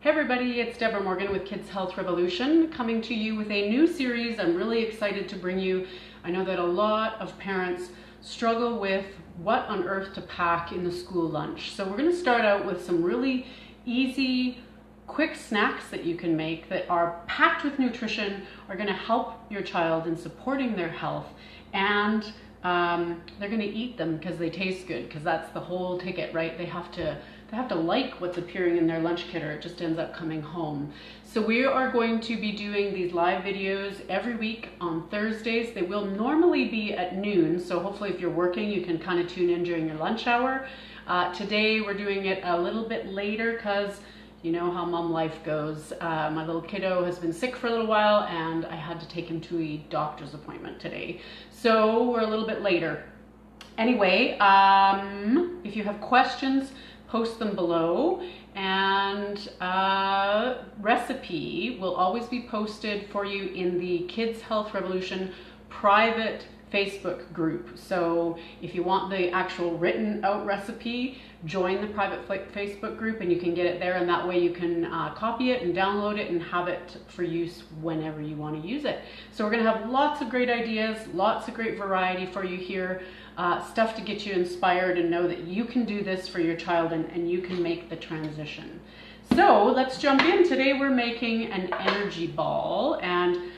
Hey everybody, it's Deborah Morgan with Kids Health Revolution, coming to you with a new series I'm really excited to bring you. I know that a lot of parents struggle with what on earth to pack in the school lunch. So we're going to start out with some really easy, quick snacks that you can make that are packed with nutrition, are going to help your child in supporting their health, and they're going to eat them because they taste good, because that's the whole ticket, right? They have to like what's appearing in their lunch kit, or it just ends up coming home. So we are going to be doing these live videos every week on Thursdays. They will normally be at noon, so hopefully if you're working you can kind of tune in during your lunch hour. Today we're doing it a little bit later because you know how mom life goes. My little kiddo has been sick for a little while and I had to take him to a doctor's appointment today. So we're a little bit later. Anyway, if you have questions, post them below, and recipe will always be posted for you in the Kids Health Revolution private Facebook group. So if you want the actual written out recipe, join the private Facebook group and you can get it there, and that way you can copy it and download it and have it for use whenever you want to use it. So we're going to have lots of great ideas, lots of great variety for you here, stuff to get you inspired and know that you can do this for your child and you can make the transition. So let's jump in. Today we're making an energy ball, and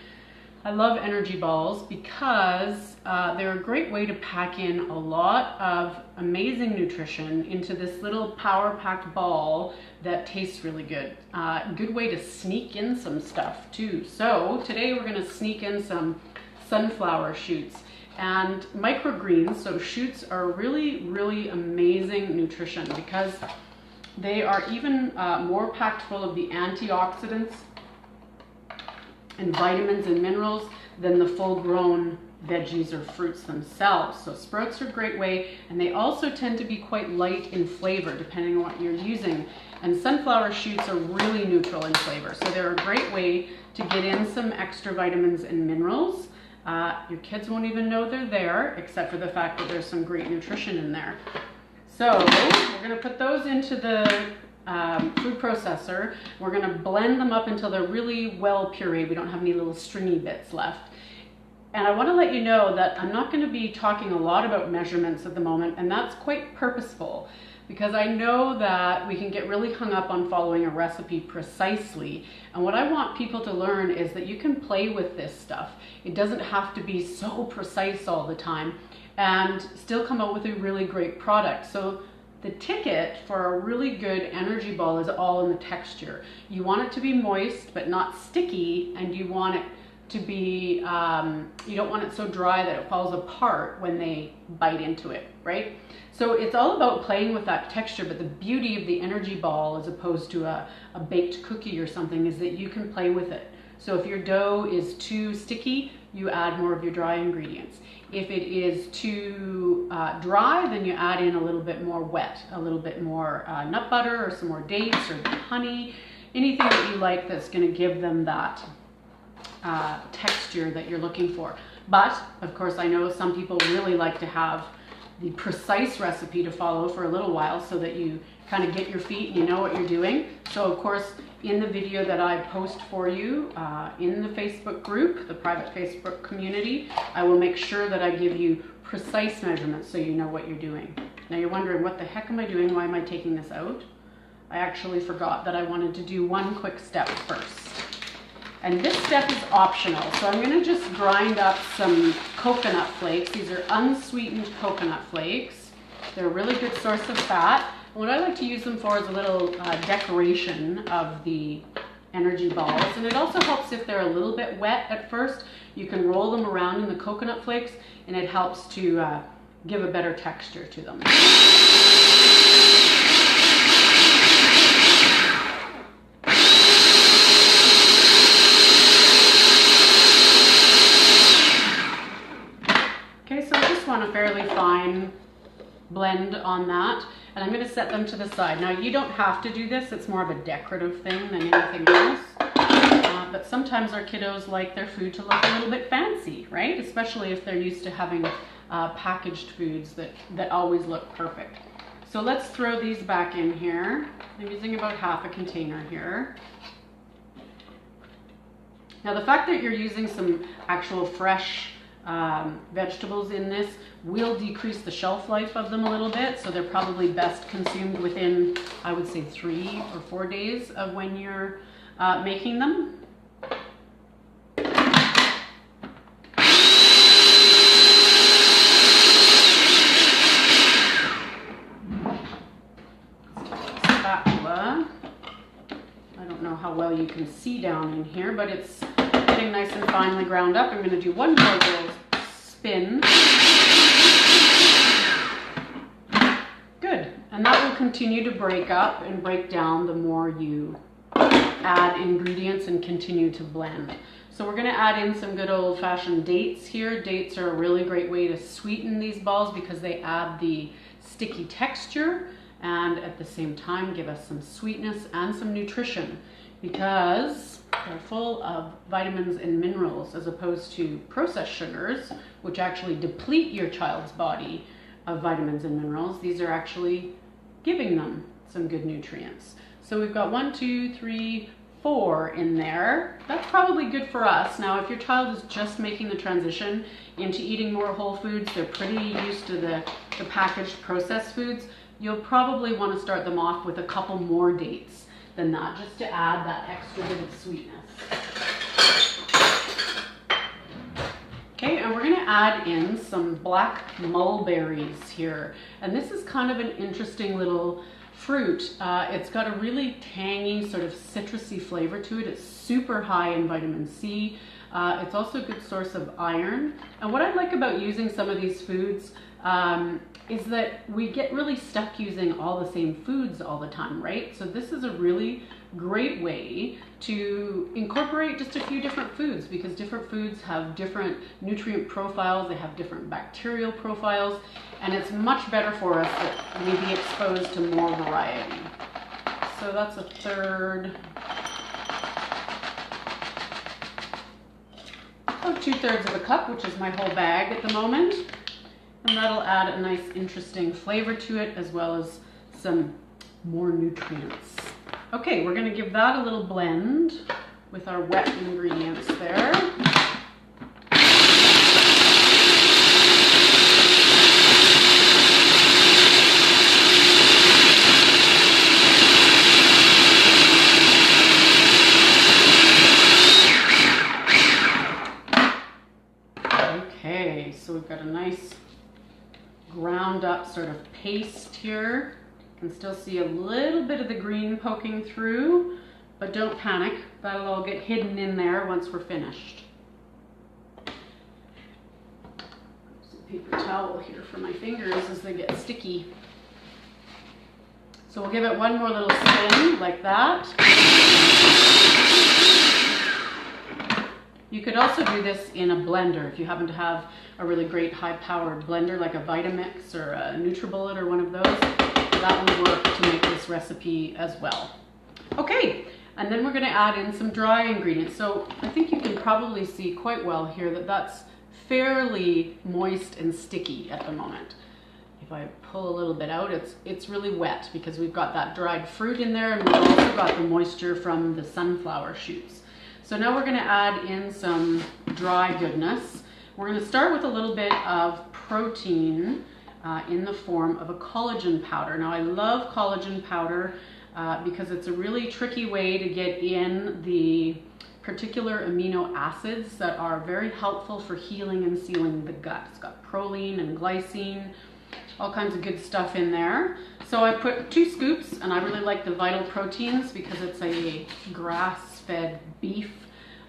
I love energy balls because they're a great way to pack in a lot of amazing nutrition into this little power-packed ball that tastes really good. Good way to sneak in some stuff too. So today we're going to sneak in some sunflower shoots and microgreens. So shoots are really amazing nutrition because they are even more packed full of the antioxidants and vitamins and minerals than the full-grown veggies or fruits themselves. So sprouts are a great way, and they also tend to be quite light in flavor depending on what you're using. And sunflower shoots are really neutral in flavor, so they're a great way to get in some extra vitamins and minerals. Your kids won't even know they're there, except for the fact that there's some great nutrition in there. So we're going to put those into the food processor. We're going to blend them up until they're really well pureed. We don't have any little stringy bits left. And I want to let you know that I'm not going to be talking a lot about measurements at the moment, and that's quite purposeful because I know that we can get really hung up on following a recipe precisely. And what I want people to learn is that you can play with this stuff. It doesn't have to be so precise all the time and still come out with a really great product. So the ticket for a really good energy ball is all in the texture. You want it to be moist but not sticky, and you want it to be, you don't want it so dry that it falls apart when they bite into it, right? So it's all about playing with that texture, but the beauty of the energy ball as opposed to a baked cookie or something is that you can play with it. So if your dough is too sticky, you add more of your dry ingredients. If it is too dry, then you add in a little bit more wet, a little bit more nut butter or some more dates or honey, anything that you like that's going to give them that texture that you're looking for. But of course I know some people really like to have the precise recipe to follow for a little while so that you kind of get your feet and you know what you're doing. So of course in the video that I post for you in the Facebook group, the private Facebook community, I will make sure that I give you precise measurements so you know what you're doing. Now you're wondering, what the heck am I doing? Why am I taking this out? I actually forgot that I wanted to do one quick step first. And this step is optional. So I'm going to just grind up some coconut flakes. These are unsweetened coconut flakes. They're a really good source of fat. And what I like to use them for is a little decoration of the energy balls. And it also helps if they're a little bit wet at first. You can roll them around in the coconut flakes and it helps to give a better texture to them. On a fairly fine blend on that, and I'm going to set them to the side. Now you don't have to do this, it's more of a decorative thing than anything else, but sometimes our kiddos like their food to look a little bit fancy, right? Especially if they're used to having packaged foods that always look perfect. So let's throw these back in here. I'm using about half a container here. Now the fact that you're using some actual fresh vegetables in this will decrease the shelf life of them a little bit, so they're probably best consumed within, I would say, 3 or 4 days of when you're making them. Spatula. I don't know how well you can see down in here, but it's getting nice and finely ground up. I'm going to do one more little spin. Good. And that will continue to break up and break down the more you add ingredients and continue to blend. So we're going to add in some good old-fashioned dates here. Dates are a really great way to sweeten these balls because they add the sticky texture and at the same time give us some sweetness and some nutrition because they're full of vitamins and minerals as opposed to processed sugars, which actually deplete your child's body of vitamins and minerals. These are actually giving them some good nutrients. So we've got 1, 2, 3, 4 in there. That's probably good for us. Now, if your child is just making the transition into eating more whole foods, they're pretty used to the packaged processed foods, you'll probably want to start them off with a couple more dates than that, just to add that extra bit of sweetness. Okay, and we're going to add in some black mulberries here. And this is kind of an interesting little fruit. It's got a really tangy, sort of citrusy flavor to it. It's super high in vitamin C. It's also a good source of iron. And what I like about using some of these foods is that we get really stuck using all the same foods all the time, right? So this is a really great way to incorporate just a few different foods because different foods have different nutrient profiles, they have different bacterial profiles, and it's much better for us that we be exposed to more variety. So that's a third, about 2/3 of a cup, which is my whole bag at the moment. And that'll add a nice, interesting flavor to it, as well as some more nutrients. Okay, we're gonna give that a little blend with our wet ingredients there. Okay, so we've got a nice ground up sort of paste here. You can still see a little bit of the green poking through, but don't panic. That'll all get hidden in there once we're finished. Some paper towel here for my fingers as they get sticky. So we'll give it one more little spin like that. You could also do this in a blender if you happen to have a really great high-powered blender like a Vitamix or a NutriBullet or one of those. That will work to make this recipe as well. Okay, and then we're going to add in some dry ingredients. So I think you can probably see quite well here that that's fairly moist and sticky at the moment. If I pull a little bit out, it's really wet because we've got that dried fruit in there and we've also got the moisture from the sunflower shoots. So now we're going to add in some dry goodness. We're going to start with a little bit of protein in the form of a collagen powder. Now I love collagen powder because it's a really tricky way to get in the particular amino acids that are very helpful for healing and sealing the gut. It's got proline and glycine, all kinds of good stuff in there. So I put 2 scoops, and I really like the Vital Proteins because it's a grass-fed beef.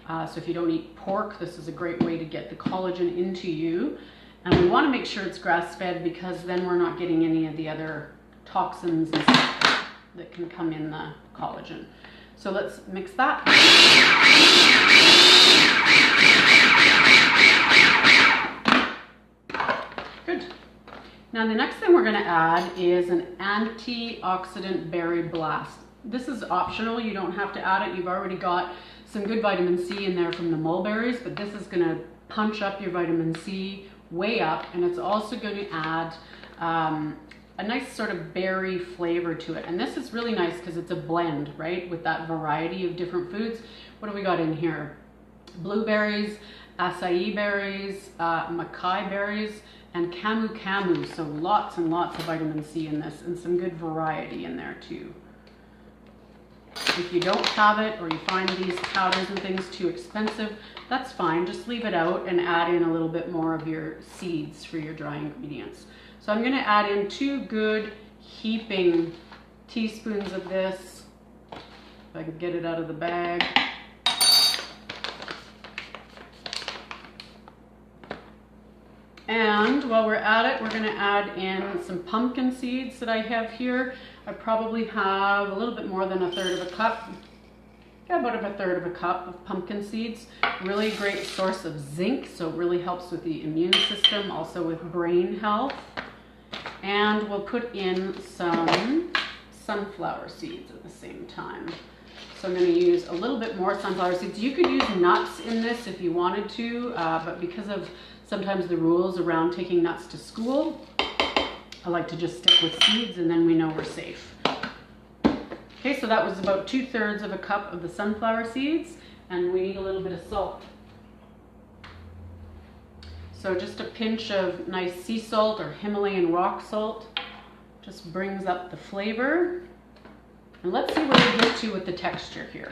So if you don't eat pork, this is a great way to get the collagen into you. And we want to make sure it's grass-fed because then we're not getting any of the other toxins and stuff that can come in the collagen. So let's mix that. Good. Now the next thing we're going to add is an antioxidant berry blast. This is optional, you don't have to add it. You've already got some good vitamin C in there from the mulberries, but this is going to punch up your vitamin C way up, and it's also going to add a nice sort of berry flavor to it. And this is really nice because it's a blend, right? With that variety of different foods. What do we got in here? Blueberries, acai berries, makai berries, and camu camu. So lots and lots of vitamin C in this, and some good variety in there too. If you don't have it, or you find these powders and things too expensive, that's fine. Just leave it out and add in a little bit more of your seeds for your dry ingredients. So I'm going to add in 2 good heaping teaspoons of this, if I can get it out of the bag. And while we're at it, we're going to add in some pumpkin seeds that I have here. I probably have a little bit more than 1/3 of a cup. Yeah, about 1/3 of a cup of pumpkin seeds. Really great source of zinc, so it really helps with the immune system, also with brain health. And we'll put in some sunflower seeds at the same time. So I'm going to use a little bit more sunflower seeds. You could use nuts in this if you wanted to, but because of sometimes the rules around taking nuts to school, I like to just stick with seeds, and then we know we're safe. Okay, so that was about 2/3 of a cup of the sunflower seeds, and we need a little bit of salt. So just a pinch of nice sea salt or Himalayan rock salt just brings up the flavor. And let's see where we get to with the texture here.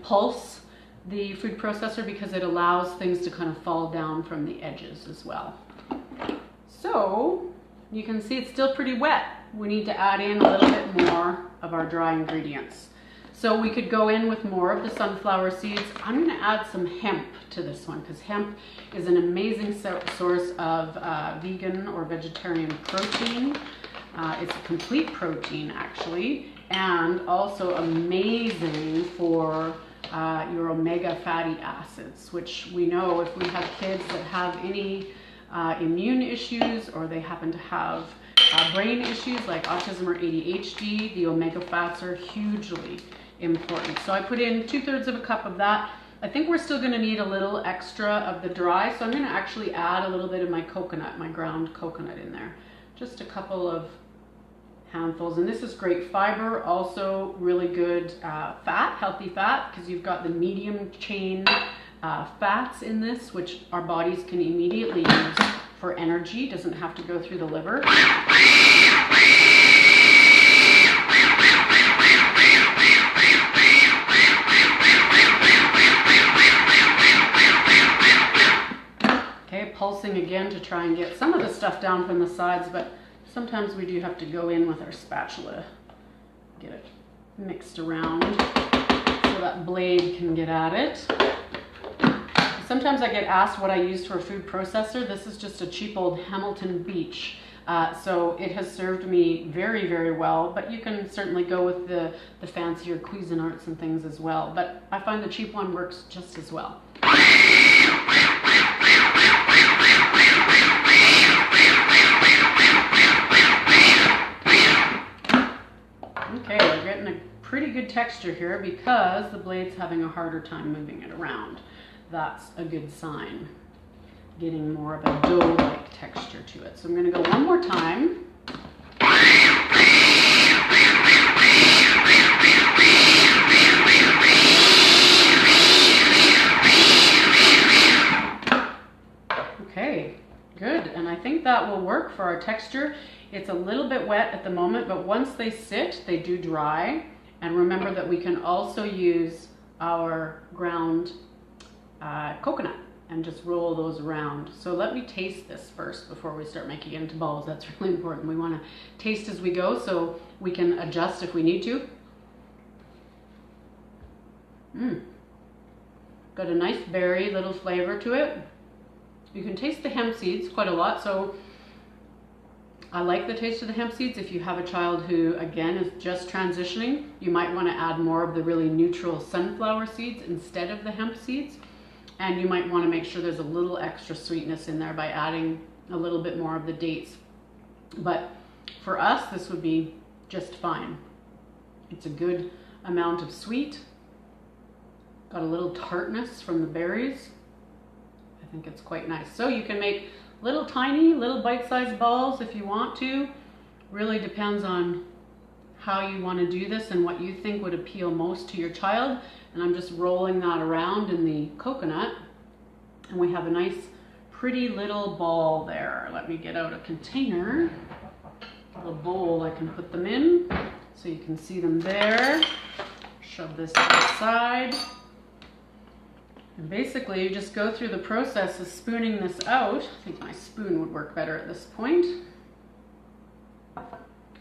Pulse the food processor because it allows things to kind of fall down from the edges as well. So you can see it's still pretty wet. We need to add in a little bit more of our dry ingredients. So we could go in with more of the sunflower seeds. I'm going to add some hemp to this one because hemp is an amazing source of vegan or vegetarian protein. It's a complete protein actually, and also amazing for your omega fatty acids, which we know if we have kids that have any immune issues, or they happen to have brain issues like autism or ADHD, the omega fats are hugely important. So I put in 2/3 of a cup of that. I think we're still going to need a little extra of the dry, so I'm going to actually add a little bit of my coconut, my ground coconut in there. Just a couple of handfuls, and this is great fiber, also really good fat, healthy fat, because you've got the medium chain fats in this, which our bodies can immediately use for energy, doesn't have to go through the liver. Okay, pulsing again to try and get some of the stuff down from the sides, but sometimes we do have to go in with our spatula, get it mixed around so that blade can get at it. Sometimes I get asked what I use for a food processor. This is just a cheap old Hamilton Beach. So it has served me very, very well, but you can certainly go with the fancier Cuisinarts and things as well. But I find the cheap one works just as well. Okay, we're getting a pretty good texture here because the blade's having a harder time moving it around. That's a good sign. Getting more of a dough-like texture to it. So I'm going to go one more time. Okay, good. And I think that will work for our texture. It's a little bit wet at the moment, but once they sit, they do dry. And remember that we can also use our ground coconut and just roll those around. So let me taste this first before we start making it into balls. That's really important. We want to taste as we go so we can adjust if we need to. Got a nice berry little flavor to it. You can taste the hemp seeds quite a lot, so I like the taste of the hemp seeds. If you have a child who, again, is just transitioning, you might want to add more of the really neutral sunflower seeds instead of the hemp seeds. And you might want to make sure there's a little extra sweetness in there by adding a little bit more of the dates. But For us, this would be just fine. It's a good amount of sweet. Got a little tartness from the berries. I think it's quite nice. So you can make little tiny, little bite-sized balls if you want to. Really depends on how you want to do this and what you think would appeal most to your child. And I'm just rolling that around in the coconut. And we have a nice, pretty little ball there. Let me get out a container, a bowl I can put them in so you can see them there. Shove this to the side. And basically you just go through the process of spooning this out. I think my spoon would work better at this point.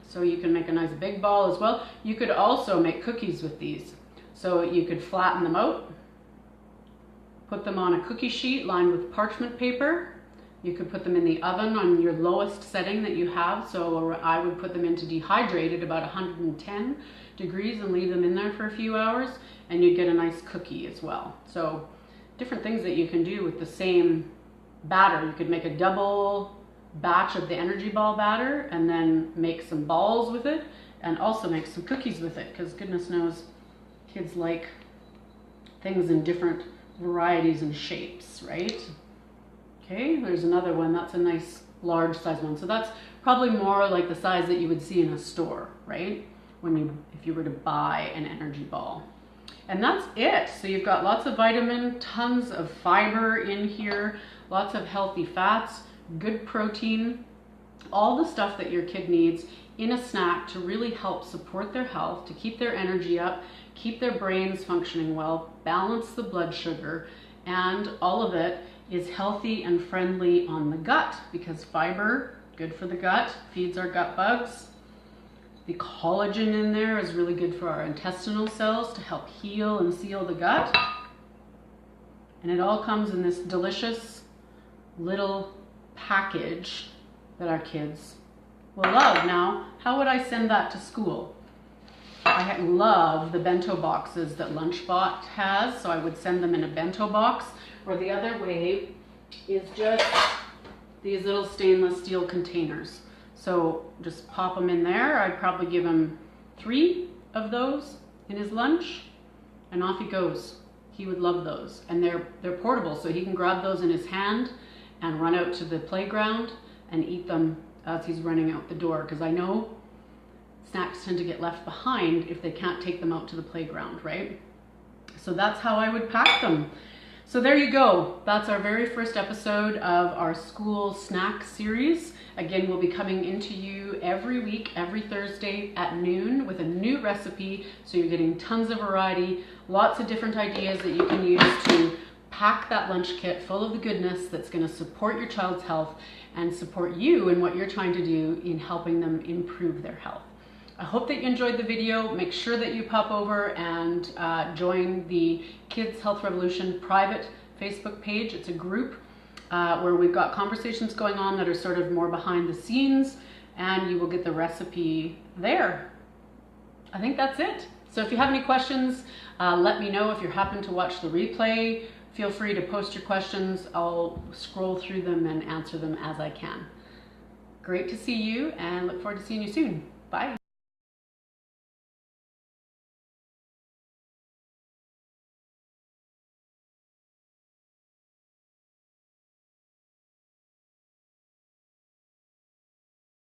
So you can make a nice big ball as well. You could also make cookies with these. So you could flatten them out, put them on a cookie sheet lined with parchment paper. You could put them in the oven on your lowest setting that you have. So I would put them into dehydrated about 110 degrees and leave them in there for a few hours, and you'd get a nice cookie as well. So different things that you can do with the same batter. You could make a double batch of the energy ball batter and then make some balls with it, and also make some cookies with it, because goodness knows kids like things in different varieties and shapes, right? Okay, there's another one. That's a nice large size one. So that's probably more like the size that you would see in a store, right? If you were to buy an energy ball. And that's it. So you've got lots of vitamin, tons of fiber in here, lots of healthy fats, good protein, all the stuff that your kid needs in a snack to really help support their health, to keep their energy up, keep their brains functioning well, balance the blood sugar, and all of it is healthy and friendly on the gut, because fiber, good for the gut, feeds our gut bugs. The collagen in there is really good for our intestinal cells to help heal and seal the gut. And it all comes in this delicious little package that our kids will love. Now, how would I send that to school? I love the bento boxes that Lunchbot has, so I would send them in a bento box. Or the other way is just these little stainless steel containers. So just pop them in there. I'd probably give him 3 of those in his lunch, and off he goes. He would love those. And they're portable, so he can grab those in his hand and run out to the playground and eat them as he's running out the door, because I know snacks tend to get left behind if they can't take them out to the playground, right? So that's how I would pack them. So there you go. That's our very first episode of our school snack series. Again, we'll be coming into you every week, every Thursday at noon with a new recipe. So you're getting tons of variety, lots of different ideas that you can use to pack that lunch kit full of the goodness that's going to support your child's health and support you in what you're trying to do in helping them improve their health. I hope that you enjoyed the video. Make sure that you pop over and join the Kids Health Revolution private Facebook page. It's a group where we've got conversations going on that are sort of more behind the scenes, and you will get the recipe there. I think that's it. So if you have any questions, let me know. If you happen to watch the replay, feel free to post your questions. I'll scroll through them and answer them as I can. Great to see you, and look forward to seeing you soon. Bye.